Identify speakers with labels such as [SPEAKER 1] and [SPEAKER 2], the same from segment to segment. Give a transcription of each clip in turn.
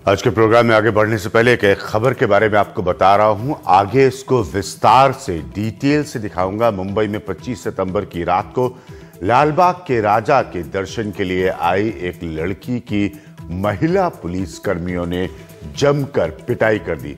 [SPEAKER 1] आज के प्रोग्राम में आगे बढ़ने से पहले एक खबर के बारे में आपको बता रहा हूं। आगे इसको विस्तार से डिटेल से दिखाऊंगा। मुंबई में 25 सितंबर की रात को लालबाग के राजा के दर्शन के लिए आई एक लड़की की महिला पुलिस कर्मियों ने जमकर पिटाई कर दी।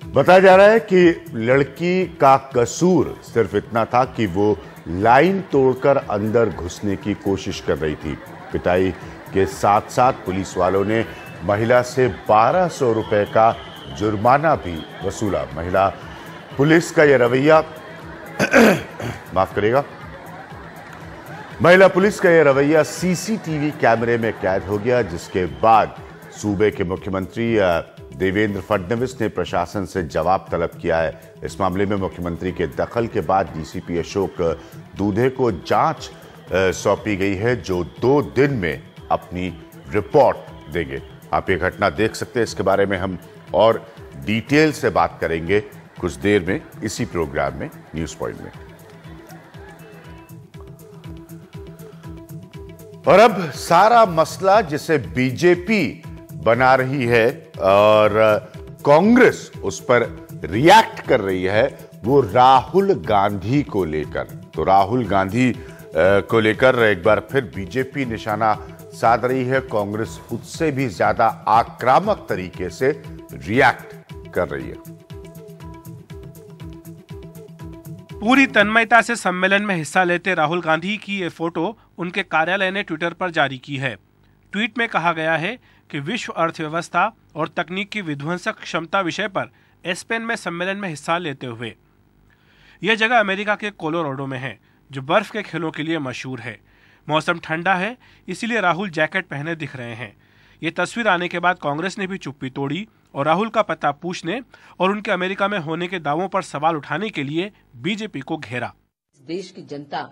[SPEAKER 1] बताया जा रहा है कि लड़की का कसूर सिर्फ इतना था कि वो लाइन तोड़कर अंदर घुसने की कोशिश कर रही थी। पिटाई के साथ साथ पुलिस वालों ने महिला से 1200 रुपए का जुर्माना भी वसूला। महिला पुलिस का यह रवैया माफ करेगा, महिला पुलिस का यह रवैया सीसीटीवी कैमरे में कैद हो गया, जिसके बाद सूबे के मुख्यमंत्री देवेंद्र फडणवीस ने प्रशासन से जवाब तलब किया है। इस मामले में मुख्यमंत्री के दखल के बाद डीसीपी अशोक दूधे को जांच सौंपी गई है, जो 2 दिन में अपनी रिपोर्ट देंगे। आप ये घटना देख सकते हैं। इसके बारे में हम और डिटेल से बात करेंगे कुछ देर में इसी प्रोग्राम में न्यूज पॉइंट में। और अब सारा मसला जिसे बीजेपी बना रही है और कांग्रेस उस पर रिएक्ट कर रही है, वो राहुल गांधी को लेकर। तो राहुल गांधी को लेकर एक बार फिर बीजेपी निशाना साध रही है। कांग्रेस उससे भी ज्यादा आक्रामक तरीके से रिएक्ट कर रही है।
[SPEAKER 2] पूरी तन्मयता से सम्मेलन में हिस्सा लेते राहुल गांधी की ये फोटो उनके कार्यालय ने ट्विटर पर जारी की है। ट्वीट में कहा गया है कि विश्व अर्थव्यवस्था और तकनीक की विध्वंसक क्षमता विषय पर एस्पेन में सम्मेलन में हिस्सा लेते हुए। यह जगह अमेरिका के कोलोराडो में है, जो बर्फ के खेलों के लिए मशहूर है। मौसम ठंडा है, इसीलिए राहुल जैकेट पहने दिख रहे हैं। ये तस्वीर आने के बाद कांग्रेस ने भी चुप्पी तोड़ी और राहुल का पता पूछने और उनके अमेरिका में होने के दावों पर सवाल उठाने के लिए बीजेपी को घेरा।
[SPEAKER 3] देश की जनता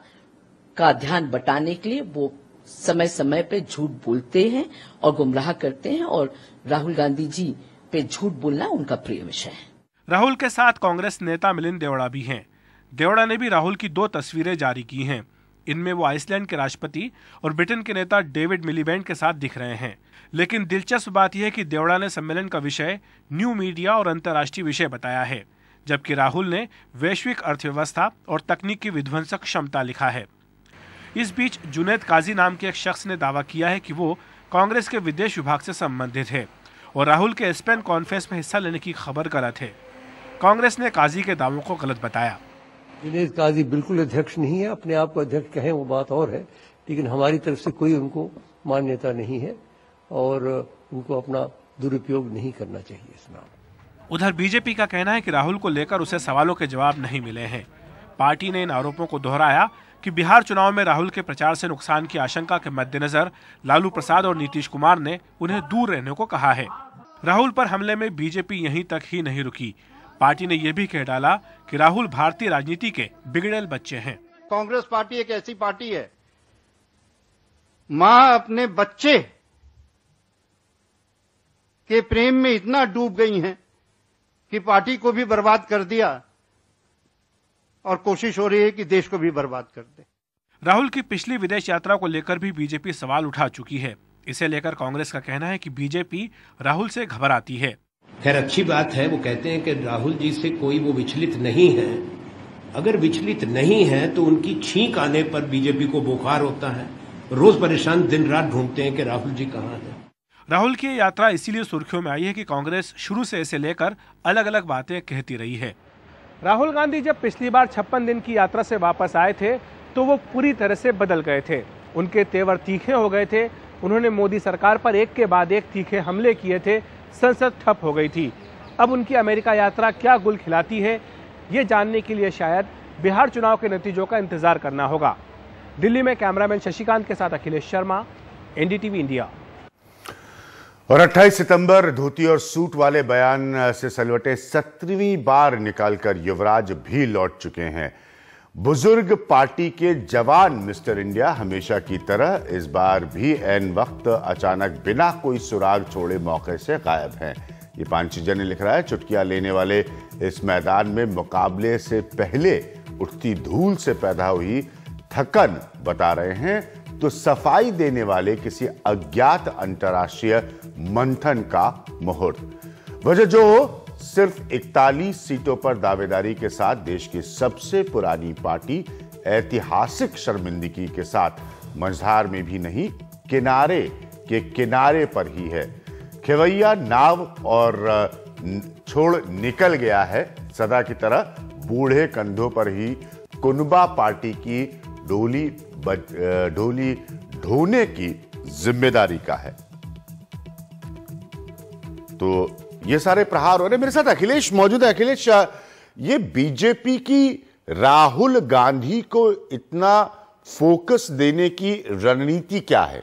[SPEAKER 3] का ध्यान बटाने के लिए वो समय समय पे झूठ बोलते हैं और गुमराह करते हैं, और राहुल गांधी जी पे झूठ बोलना उनका प्रिय विषय है।
[SPEAKER 2] राहुल के साथ कांग्रेस नेता मिलिंद देवड़ा भी हैं। देवड़ा ने भी राहुल की 2 तस्वीरें जारी की हैं। इनमें वो आइसलैंड के राष्ट्रपति और ब्रिटेन के नेता डेविड मिलीबैंड के साथ दिख रहे हैं। लेकिन दिलचस्प बात यह है कि देवड़ा ने सम्मेलन का विषय न्यू मीडिया और अंतर्राष्ट्रीय विषय बताया है, जबकि राहुल ने वैश्विक अर्थव्यवस्था और तकनीक की विध्वंसक क्षमता लिखा है। इस बीच जुनैद काजी नाम के एक शख्स ने दावा किया है कि वो कांग्रेस के विदेश विभाग से संबंधित है और राहुल के एस्पेन कॉन्फ्रेंस में हिस्सा लेने की खबर गलत है। कांग्रेस ने काजी के दावों को गलत बताया।
[SPEAKER 4] जुनैद काजी बिल्कुल अध्यक्ष नहीं है, अपने आप को अध्यक्ष कहें वो बात और है, लेकिन हमारी तरफ से कोई उनको मान्यता नहीं है और उनको अपना दुरुपयोग नहीं करना चाहिए इस नाम।
[SPEAKER 2] उधर बीजेपी का कहना है कि राहुल को लेकर उसे सवालों के जवाब नहीं मिले हैं। पार्टी ने इन आरोपों को दोहराया कि बिहार चुनाव में राहुल के प्रचार से नुकसान की आशंका के मद्देनजर लालू प्रसाद और नीतीश कुमार ने उन्हें दूर रहने को कहा है। राहुल पर हमले में बीजेपी यहीं तक ही नहीं रुकी। पार्टी ने यह भी कह डाला कि राहुल भारतीय राजनीति के बिगड़ेल बच्चे हैं।
[SPEAKER 5] कांग्रेस पार्टी एक ऐसी पार्टी है, मां अपने बच्चे के प्रेम में इतना डूब गई हैं कि पार्टी को भी बर्बाद कर दिया और कोशिश हो रही है कि देश को भी बर्बाद कर दे।
[SPEAKER 2] राहुल की पिछली विदेश यात्रा को लेकर भी बीजेपी सवाल उठा चुकी है। इसे लेकर कांग्रेस का कहना है कि बीजेपी राहुल से घबराती है।
[SPEAKER 6] खैर अच्छी बात है, वो कहते हैं कि राहुल जी से कोई वो विचलित नहीं है। अगर विचलित नहीं है तो उनकी छींक आने पर बीजेपी को बुखार होता है। रोज परेशान दिन रात ढूंढते हैं कि राहुल जी कहाँ हैं।
[SPEAKER 2] राहुल की यात्रा इसीलिए सुर्खियों में आई है कि कांग्रेस शुरू से इसे लेकर अलग अलग बातें कहती रही है। राहुल गांधी जब पिछली बार 56 दिन की यात्रा से वापस आए थे तो वो पूरी तरह से बदल गए थे। उनके तेवर तीखे हो गए थे। उन्होंने मोदी सरकार पर एक के बाद एक तीखे हमले किए थे। संसद ठप हो गई थी। अब उनकी अमेरिका यात्रा क्या गुल खिलाती है, ये जानने के लिए शायद बिहार चुनाव के नतीजों का इंतजार करना होगा। दिल्ली में कैमरामैन शशिकांत के साथ अखिलेश शर्मा, एनडीटीवी इंडिया।
[SPEAKER 1] और 28 सितंबर धोती और सूट वाले बयान से सलवटे 17वीं बार निकालकर युवराज भी लौट चुके हैं। बुजुर्ग पार्टी के जवान मिस्टर इंडिया हमेशा की तरह इस बार भी ऐन वक्त अचानक बिना कोई सुराग छोड़े मौके से गायब हैं। ये पांचजन्य लिख रहा है, चुटकियां लेने वाले इस मैदान में मुकाबले से पहले उठती धूल से पैदा हुई थकन बता रहे हैं तो सफाई देने वाले किसी अज्ञात अंतर्राष्ट्रीय मंथन का मुहूर्त। वजह जो सिर्फ 41 सीटों पर दावेदारी के साथ देश की सबसे पुरानी पार्टी ऐतिहासिक शर्मिंदगी के साथ मझधार में भी नहीं, किनारे के किनारे पर ही है। खेवैया नाव और छोड़ निकल गया है सदा की तरह, बूढ़े कंधों पर ही कुनबा पार्टी की डोली ढोने की जिम्मेदारी का है। तो ये सारे प्रहार हो रहे। मेरे साथ अखिलेश मौजूद है। अखिलेश, ये बीजेपी की राहुल गांधी को इतना फोकस देने की रणनीति क्या है?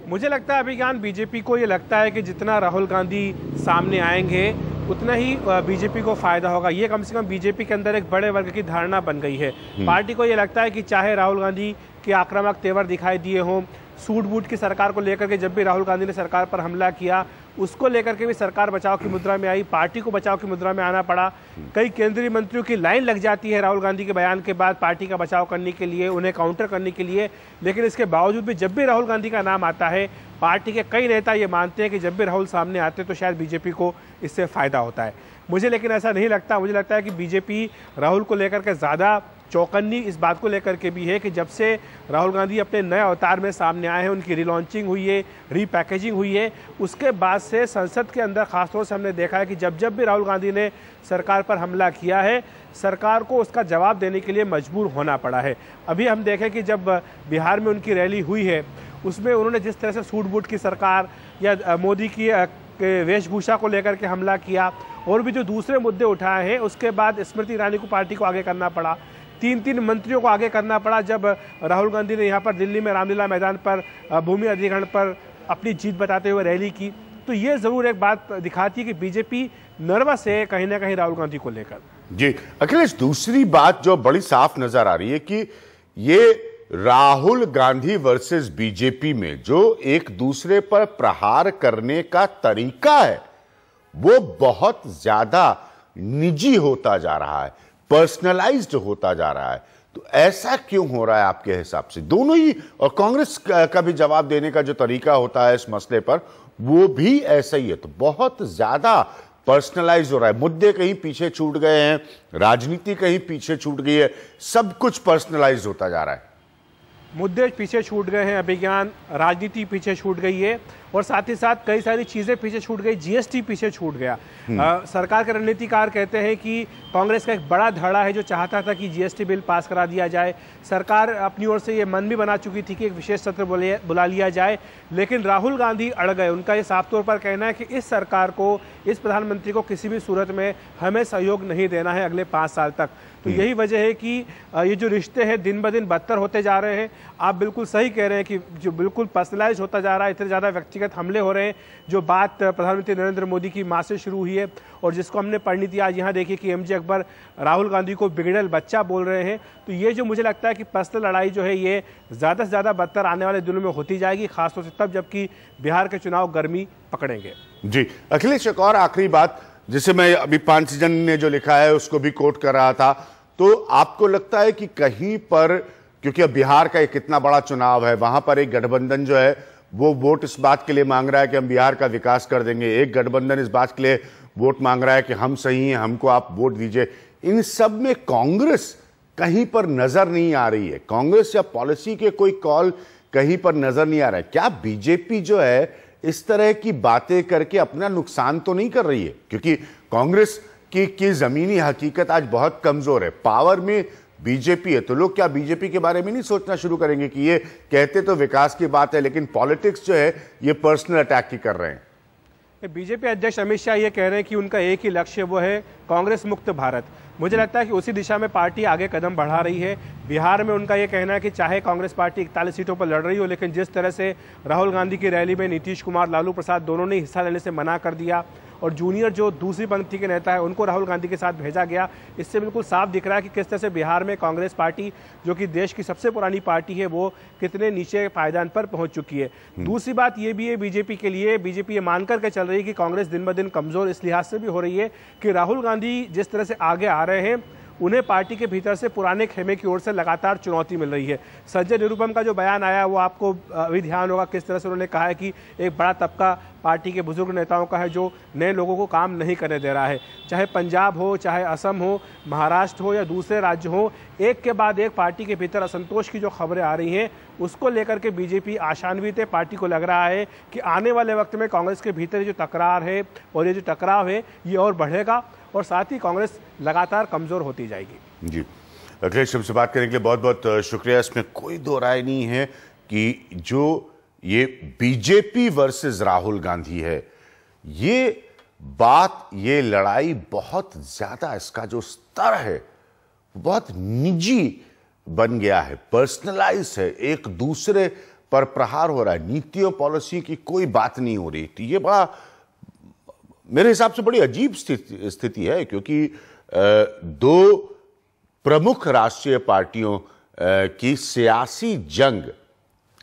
[SPEAKER 2] मुझे लगता है अभिज्ञान, बीजेपी को ये लगता है कि जितना राहुल गांधी सामने आएंगे उतना ही बीजेपी को फायदा होगा। ये कम से कम बीजेपी के अंदर एक बड़े वर्ग की धारणा बन गई है। पार्टी को ये लगता है कि चाहे राहुल गांधी के आक्रामक तेवर दिखाई दिए हों, सूट बूट की सरकार को लेकर के जब भी राहुल गांधी ने सरकार पर हमला किया उसको लेकर के भी सरकार बचाव की मुद्रा में आई, पार्टी को बचाव की मुद्रा में आना पड़ा। कई केंद्रीय मंत्रियों की लाइन लग जाती है राहुल गांधी के बयान के बाद पार्टी का बचाव करने के लिए, उन्हें काउंटर करने के लिए। लेकिन इसके बावजूद भी जब भी राहुल गांधी का नाम आता है, पार्टी के कई नेता ये मानते हैं कि जब भी राहुल सामने आते तो शायद बीजेपी को इससे फायदा होता है। मुझे लेकिन ऐसा नहीं लगता। मुझे लगता है कि बीजेपी राहुल को लेकर के ज़्यादा चौकन्नी इस बात को लेकर के भी है कि जब से राहुल गांधी अपने नए अवतार में सामने आए हैं, उनकी रिलॉन्चिंग हुई है, रीपैकेजिंग हुई है, उसके बाद से संसद के अंदर खासतौर से हमने देखा है कि जब जब भी राहुल गांधी ने सरकार पर हमला किया है, सरकार को उसका जवाब देने के लिए मजबूर होना पड़ा है। अभी हम देखें कि जब बिहार में उनकी रैली हुई है उसमें उन्होंने जिस तरह से सूट बूट की सरकार या मोदी की वेशभूषा को लेकर के हमला किया और भी जो दूसरे मुद्दे उठाए हैं, उसके बाद स्मृति ईरानी को पार्टी को आगे करना पड़ा, तीन मंत्रियों को आगे करना पड़ा। जब राहुल गांधी ने यहाँ पर दिल्ली में रामलीला मैदान पर भूमि अधिग्रहण पर अपनी जीत बताते हुए रैली की, तो ये जरूर एक बात दिखाती है कि बीजेपी नर्वस है कहीं ना कहीं राहुल गांधी को लेकर।
[SPEAKER 1] जी अखिलेश, दूसरी बात जो बड़ी साफ नजर आ रही है कि ये राहुल गांधी वर्सेस बीजेपी में जो एक दूसरे पर प्रहार करने का तरीका है वो बहुत ज्यादा निजी होता जा रहा है, पर्सनलाइज्ड होता जा रहा है। तो ऐसा क्यों हो रहा है आपके हिसाब से? दोनों ही, और कांग्रेस का भी जवाब देने का जो तरीका होता है इस मसले पर वो भी ऐसा ही है। तो बहुत ज्यादा पर्सनलाइज हो रहा है, मुद्दे कहीं पीछे छूट गए हैं, राजनीति कहीं पीछे छूट गई है, सब कुछ पर्सनलाइज होता जा रहा है।
[SPEAKER 2] मुद्दे पीछे छूट गए हैं अभिज्ञान, राजनीति पीछे छूट गई है और साथ ही साथ कई सारी चीज़ें पीछे छूट गई, जीएसटी पीछे छूट गया। सरकार के रणनीतिकार कहते हैं कि कांग्रेस का एक बड़ा धड़ा है जो चाहता था कि जीएसटी बिल पास करा दिया जाए। सरकार अपनी ओर से ये मन भी बना चुकी थी कि एक विशेष सत्र बुला लिया जाए, लेकिन राहुल गांधी अड़ गए। उनका ये साफ तौर पर कहना है कि इस सरकार को, इस प्रधानमंत्री को किसी भी सूरत में हमें सहयोग नहीं देना है अगले 5 साल तक। तो यही वजह है कि ये जो रिश्ते हैं दिन ब दिन बदतर होते जा रहे हैं। आप बिल्कुल सही कह रहे हैं कि जो बिल्कुल पर्सनलाइज होता जा रहा है, इतने ज़्यादा व्यक्तिगत हमले हो रहे हैं। जो बात प्रधानमंत्री नरेंद्र मोदी की मां से शुरू हुई है और जिसको हमने पढ़नी थी, आज यहाँ देखिए कि एमजे अकबर राहुल गांधी को बिगड़ल बच्चा बोल रहे हैं। तो ये जो मुझे लगता है कि पर्सनल लड़ाई जो है ये ज़्यादा से ज़्यादा बदतर आने वाले दिनों में होती जाएगी, खासतौर से तब जबकि बिहार के चुनाव गर्मी पकड़ेंगे। जी
[SPEAKER 1] अखिलेश, एक और आखिरी बात, जिसे मैं अभी पांचजन ने जो लिखा है उसको भी कोट कर रहा था, तो आपको लगता है कि कहीं पर, क्योंकि अब बिहार का एक इतना बड़ा चुनाव है, वहां पर एक गठबंधन जो है वो वोट इस बात के लिए मांग रहा है कि हम बिहार का विकास कर देंगे, एक गठबंधन इस बात के लिए वोट मांग रहा है कि हम सही हैं, हमको आप वोट दीजिए, इन सब में कांग्रेस कहीं पर नजर नहीं आ रही है। कांग्रेस या पॉलिसी के कोई कॉल कहीं पर नजर नहीं आ रहा है। क्या बीजेपी जो है इस तरह की बातें करके अपना नुकसान तो नहीं कर रही है? क्योंकि कांग्रेस की जमीनी हकीकत आज बहुत कमजोर है, पावर में बीजेपी है, तो लोग क्या बीजेपी के बारे में नहीं सोचना शुरू करेंगे कि ये कहते तो विकास की बात है लेकिन पॉलिटिक्स जो है ये पर्सनल अटैक की कर रहे हैं?
[SPEAKER 2] बीजेपी अध्यक्ष अमित शाह ये कह रहे हैं कि उनका एक ही लक्ष्य, वो है कांग्रेस मुक्त भारत। मुझे लगता है कि उसी दिशा में पार्टी आगे कदम बढ़ा रही है। बिहार में उनका ये कहना है कि चाहे कांग्रेस पार्टी 41 सीटों पर लड़ रही हो, लेकिन जिस तरह से राहुल गांधी की रैली में नीतीश कुमार, लालू प्रसाद दोनों ने हिस्सा लेने से मना कर दिया और जूनियर जो दूसरी पंक्ति के नेता है उनको राहुल गांधी के साथ भेजा गया, इससे बिल्कुल साफ दिख रहा है कि किस तरह से बिहार में कांग्रेस पार्टी, जो कि देश की सबसे पुरानी पार्टी है, वो कितने नीचे पायदान पर पहुंच चुकी है। दूसरी बात ये भी है बीजेपी के लिए, बीजेपी ये मानकर के चल रही है कि कांग्रेस दिन ब दिन कमजोर इस लिहाज से भी हो रही है कि राहुल गांधी जिस तरह से आगे आ रहे हैं उन्हें पार्टी के भीतर से पुराने खेमे की ओर से लगातार चुनौती मिल रही है। संजय निरुपम का जो बयान आया वो आपको अभी ध्यान होगा किस तरह से उन्होंने कहा है कि एक बड़ा तबका पार्टी के बुजुर्ग नेताओं का है जो नए लोगों को काम नहीं करने दे रहा है। चाहे पंजाब हो, चाहे असम हो, महाराष्ट्र हो या दूसरे राज्य हो, एक के बाद एक पार्टी के भीतर असंतोष की जो खबरें आ रही हैं उसको लेकर के बीजेपी आशान्वित है। पार्टी को लग रहा है कि आने वाले वक्त में कांग्रेस के भीतर जो तकरार है और ये जो टकराव है ये और बढ़ेगा और साथ ही कांग्रेस लगातार कमजोर होती जाएगी।
[SPEAKER 1] जी, अखिलेश, हमसे बात करने के लिए बहुत बहुत शुक्रिया। इसमें कोई दो राय नहीं है कि जो ये बीजेपी वर्सेस राहुल गांधी है, ये बात, ये लड़ाई बहुत ज्यादा, इसका जो स्तर है बहुत निजी बन गया है, पर्सनलाइज है, एक दूसरे पर प्रहार हो रहा है, नीतियों पॉलिसी की कोई बात नहीं हो रही थी। ये बड़ा, मेरे हिसाब से बड़ी अजीब स्थिति है, क्योंकि दो प्रमुख राष्ट्रीय पार्टियों की सियासी जंग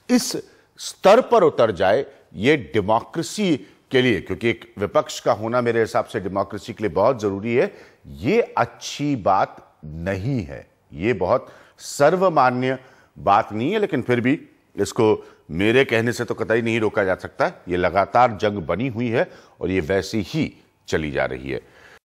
[SPEAKER 1] इस स्तर पर उतर जाए, ये डेमोक्रेसी के लिए, क्योंकि एक विपक्ष का होना मेरे हिसाब से डेमोक्रेसी के लिए बहुत जरूरी है, ये अच्छी बात नहीं है, ये बहुत सर्वमान्य बात नहीं है। लेकिन फिर भी इसको मेरे कहने से तो कतई नहीं रोका जा सकता। ये लगातार जंग बनी हुई है और ये वैसी ही चली जा रही है।